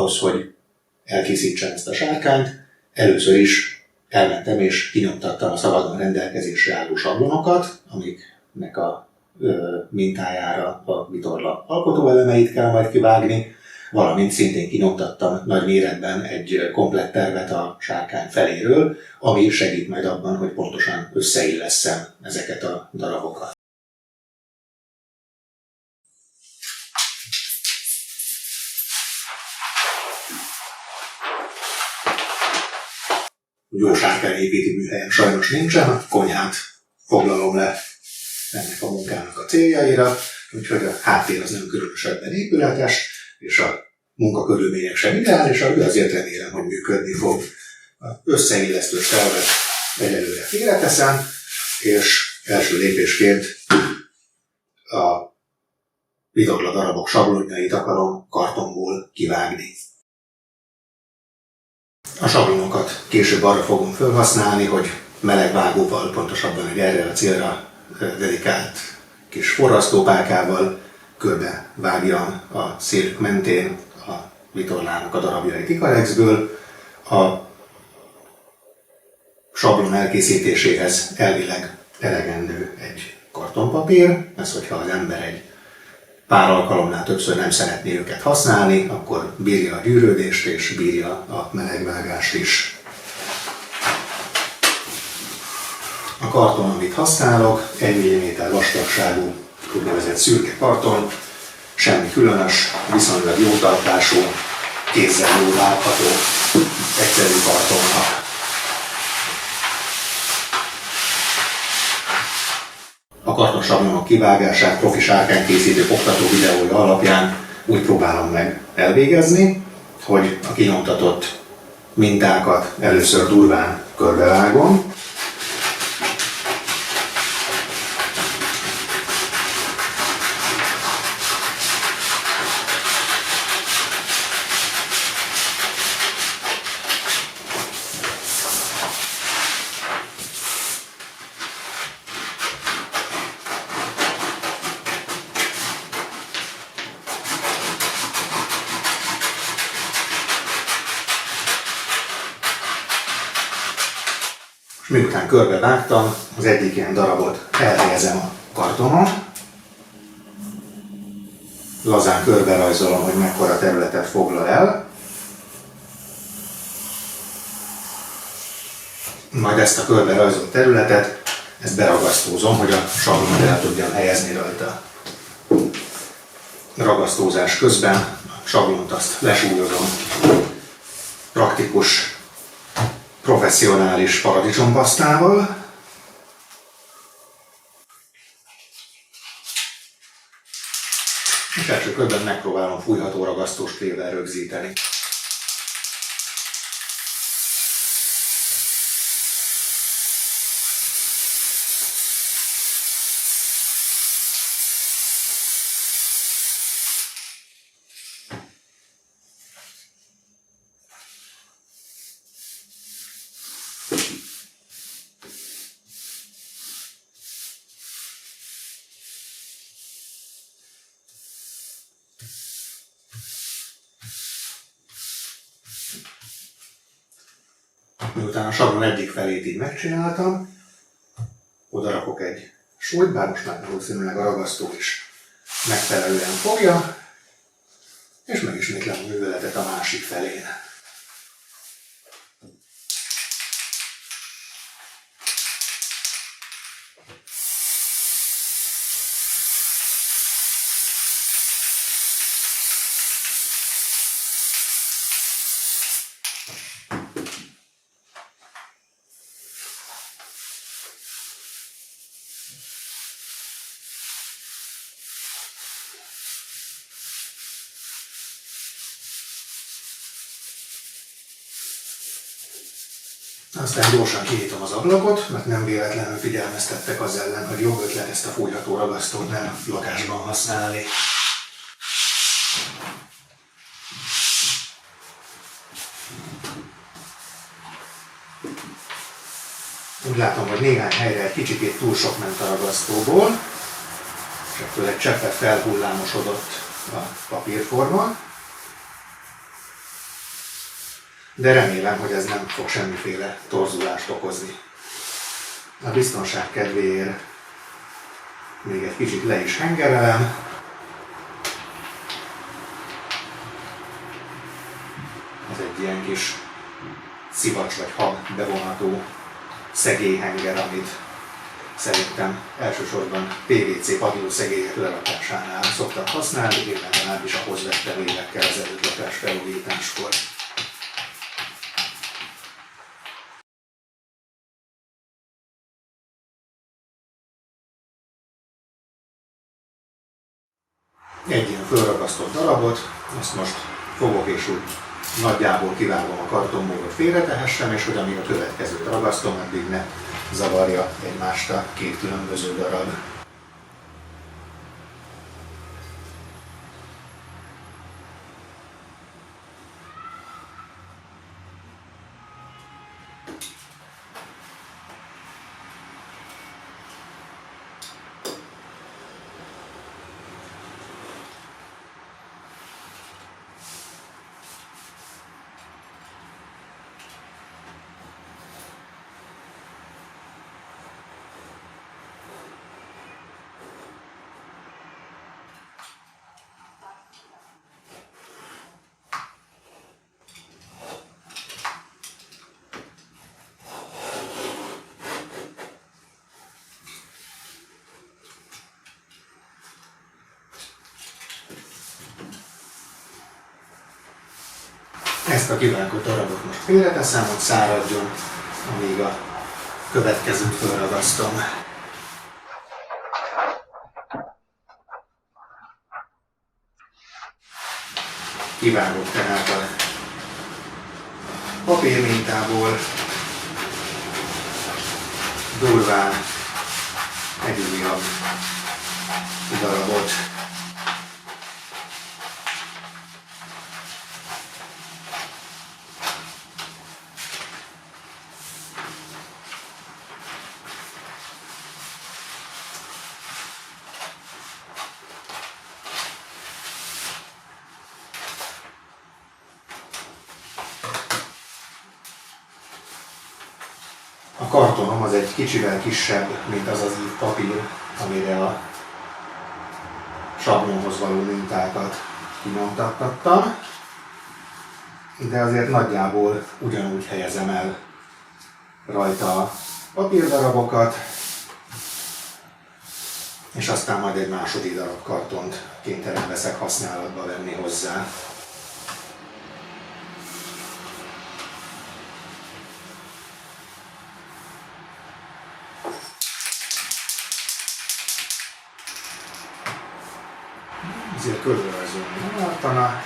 ahhoz, hogy elkészítsem ezt a sárkányt, először is elmentem és kinyomtattam a szabadon rendelkezésre álló sablonokat, amiknek a mintájára a vitorla alkotóelemeit kell majd kivágni, valamint szintén kinyomtattam nagy méretben egy komplett tervet a sárkány feléről, ami segít majd abban, hogy pontosan összeillesszem ezeket a darabokat. Jó sárkányépítő műhelyen sajnos nincsen, a konyhát foglalom le ennek a munkának a céljaira, úgyhogy a háttér az nem különösebben épületes, és a munkakörülmények sem ideálisak, de azért remélem, hogy működni fog. Az összeillesztő tervet egyelőre félreteszem, és első lépésként a vitorla darabok sablonjait akarom kartonból kivágni. A sablonokat később arra fogom felhasználni, hogy meleg vágóval, pontosabban egy erre a célra dedikált kis forrasztópálkával körbe vágjam a szélük mentén a vitorlának a darabjait ikarexből. A sablon elkészítéséhez elvileg elegendő egy kartonpapír, ez hogyha az ember egy pár alkalomnál többször nem szeretné őket használni, akkor bírja a gyűrődést és bírja a melegvágást is. A karton, amit használok, 1 mm vastagságú, úgynevezett szürke karton, semmi különös, viszonylag jó tartású, kézzel jól vágható, egyszerű kartonnak. A kartonsablonok kivágását profi sárkánykészítők oktató videója alapján úgy próbálom meg elvégezni, hogy a kinyomtatott mintákat először durván körbevágom, miután körbevágtam, az egyik ilyen darabot elhelyezem a kartonon, lazán körberajzolom, hogy mekkora területet foglal el, majd ezt a körberajzolt területet, ezt beragasztózom, hogy a sablonot el tudjam helyezni rajta. Ragasztózás közben a sablont azt lesúlyozom praktikus, professzionális paradicsompasztával. És első körben megpróbálom fújható ragasztós tévvel rögzíteni. Miután a sablon egyik felét így megcsináltam, oda rakok egy súlyt, bár most már valószínűleg a ragasztó is megfelelően fogja, és megismétlem a műveletet a másik felén. Aztán gyorsan kinyitom az ablakot, mert nem véletlenül figyelmeztettek az ellen, hogy jobb ötlet ezt a fújható ragasztót nem lakásban használni. Úgy látom, hogy néhány helyre egy kicsikét túl sok ment a ragasztóból, és ettől egy cseppet felhullámosodott a papírforma. de remélem, hogy ez nem fog semmiféle torzulást okozni. A biztonság kedvéért még egy kicsit le is hengerelem. Ez egy ilyen kis szivacs vagy hab bevonható szegélyhenger, amit szerintem elsősorban PVC padlószegélyek lerakásánál szoktak használni, én legalábbis ahhoz vettem évekkel ezelőtt lakásfelújításkor. Egy ilyen fölragasztott darabot, ezt most fogok és úgy nagyjából kivágom a kartonból, hogy félretehessem, és hogy amíg a következőt ragasztom, addig ne zavarja egymást a két különböző darab. Ezt a kivágott darabot most félreteszem, hogy száradjon, amíg a következőt felragasztom. Kivágok tehát a papírmintából durván egy újabb darabot. A kartonom az egy kicsivel kisebb, mint az az ív papír, amire a sablonhoz való mintákat kinyomtattattam, de azért nagyjából ugyanúgy helyezem el rajta a papírdarabokat, és aztán majd egy második darab kartont kénytelen leszek használatba venni hozzá. Ezért körülrajzolni nem ártana.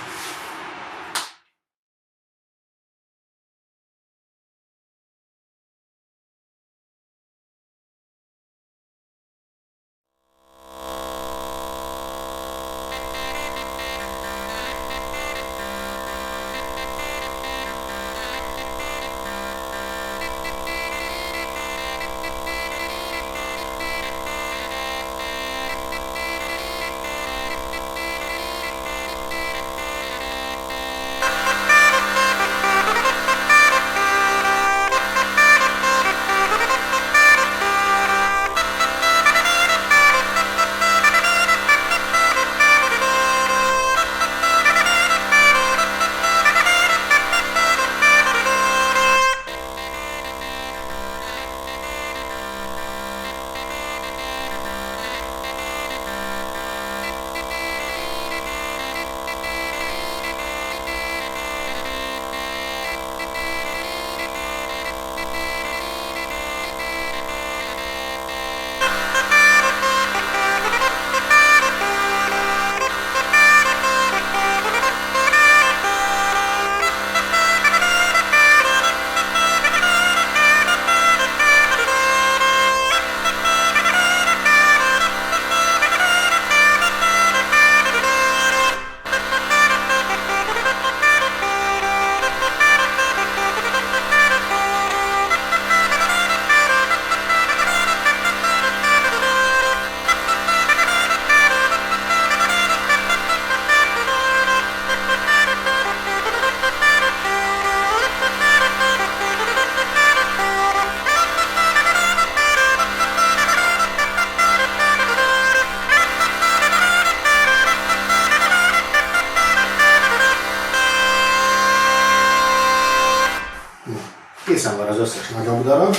darab,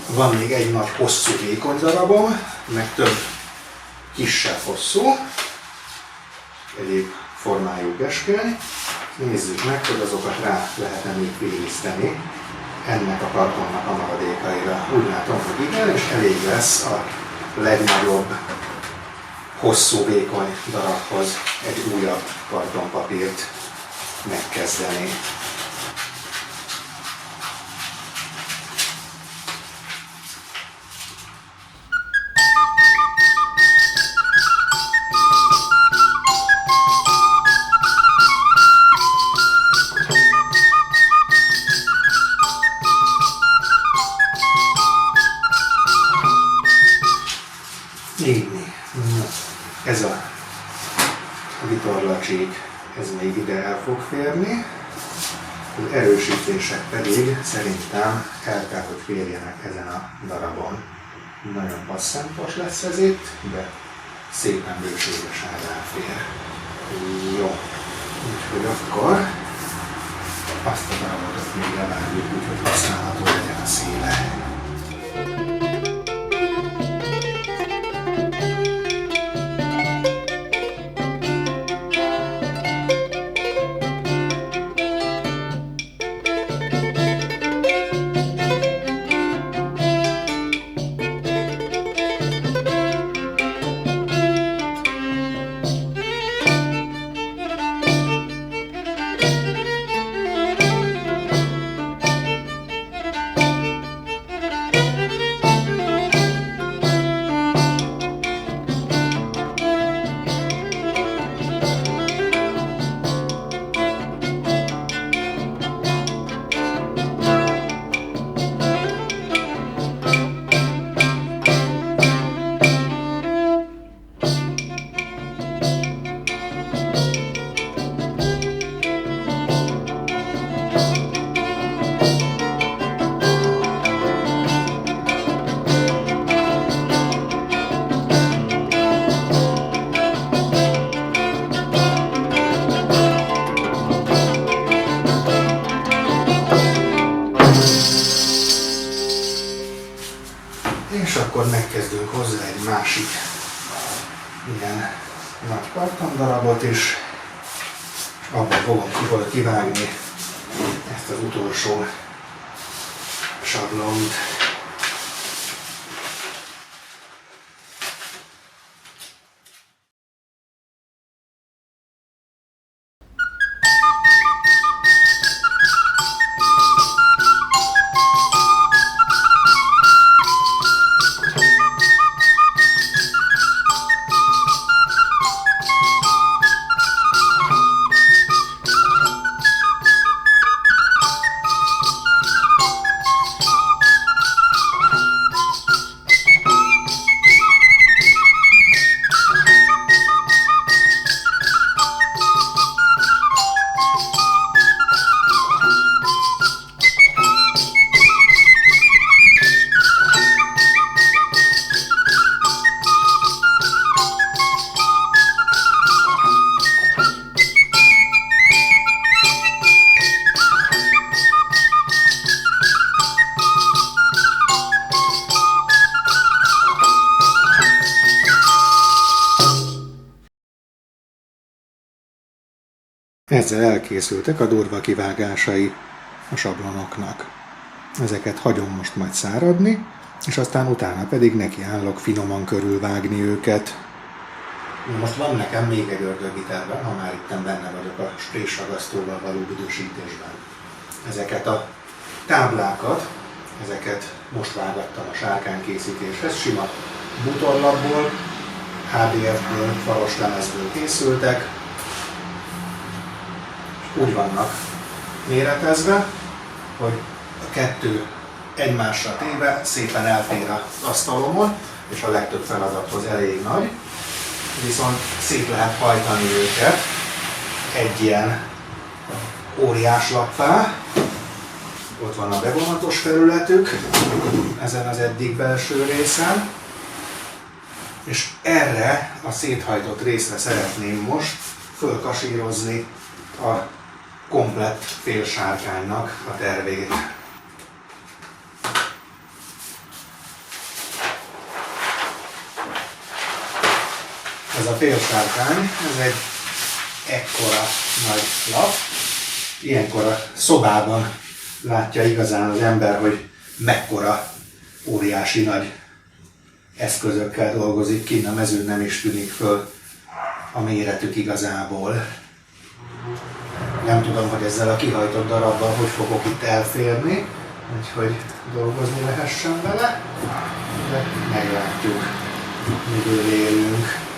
van még egy nagy hosszú vékony darabom, meg több kisebb hosszú, egyéb formájú keskeny. Nézzük meg, hogy azokat rá lehet-e még féliszteni ennek a kartonnak a maradékaira. Úgy látom, hogy igen, és elég lesz a legnagyobb hosszú vékony darabhoz egy újabb kartonpapírt megkezdeni. Ez a vitorlacsík, ez még ide el fog férni. Az erősítések pedig szerintem el kell, hogy férjenek ezen a darabon. Nagyon passzántos lesz ez itt, de szépen bőségesen ráfér. Jó, úgyhogy akkor azt a darabot még levágjuk, úgyhogy használható legyen a széle. És akkor megkezdünk hozzá egy másik ilyen nagy kartondarabot is. Abban fogom kivágni ezt az utolsó sablont. Ezzel elkészültek a durva kivágásai a sablonoknak. Ezeket hagyom most majd száradni, és aztán utána pedig nekiállok finoman körülvágni őket. Most van nekem még egy ördögi tervem, ha már itt benne vagyok a sprésragasztóval való büdösítésben. Ezeket a táblákat, ezeket most vágattam a sárkánykészítéshez, sima bútorlapból, HDF-ből, falos lemezből készültek. Úgy vannak méretezve, hogy a kettő egymásra téve szépen elfér az asztalomon, és a legtöbb feladathoz elég nagy. Viszont szét lehet hajtani őket egy ilyen óriás lappá. Ott van a bevonatos felületük, ezen az eddig belső részen. És erre a széthajtott részre szeretném most fölkasírozni a komplett félsárkánynak a tervét. Ez a félsárkány, ez egy ekkora nagy lap. Ilyenkor a szobában látja igazán az ember, hogy mekkora óriási nagy eszközökkel dolgozik, kinn a mezőn nem is tűnik föl a méretük igazából. Nem tudom, hogy ezzel a kihajtott darabbal hogy fogok itt elférni, úgyhogy dolgozni lehessen vele, de meglátjuk, miből élünk.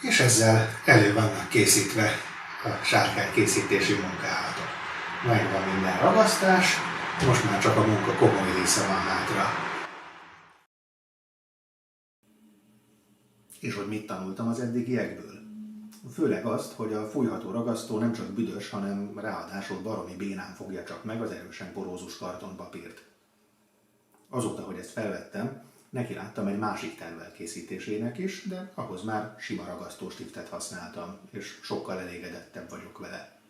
És ezzel elő vannak készítve a sárkány készítési munkálatok. Megvan minden ragasztás, most már csak a munka komoly része van hátra. És hogy mit tanultam az eddigiekből? Főleg azt, hogy a fújható ragasztó nem csak büdös, hanem ráadásul baromi bénán fogja csak meg az erősen porózus kartonpapírt. Azóta, hogy ezt felvettem, neki láttam egy másik terv elkészítésének is, de ahhoz már sima ragasztóstiftet használtam, és sokkal elégedettebb vagyok vele.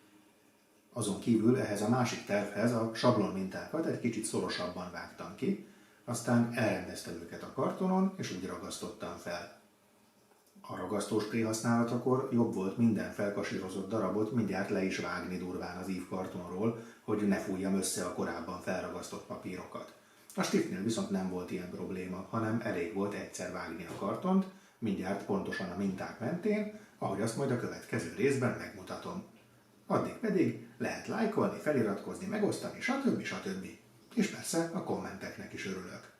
Azon kívül ehhez a másik tervhez a sablon mintákat egy kicsit szorosabban vágtam ki, aztán elrendeztem őket a kartonon, és úgy ragasztottam fel. A ragasztóspré használatakor jobb volt minden felkasírozott darabot mindjárt le is vágni durván az ívkartonról, hogy ne fújjam össze a korábban felragasztott papírokat. A stiftnél viszont nem volt ilyen probléma, hanem elég volt egyszer vágni a kartont, mindjárt pontosan a minták mentén, ahogy azt majd a következő részben megmutatom. Addig pedig lehet lájkolni, feliratkozni, megosztani, stb. És persze a kommenteknek is örülök.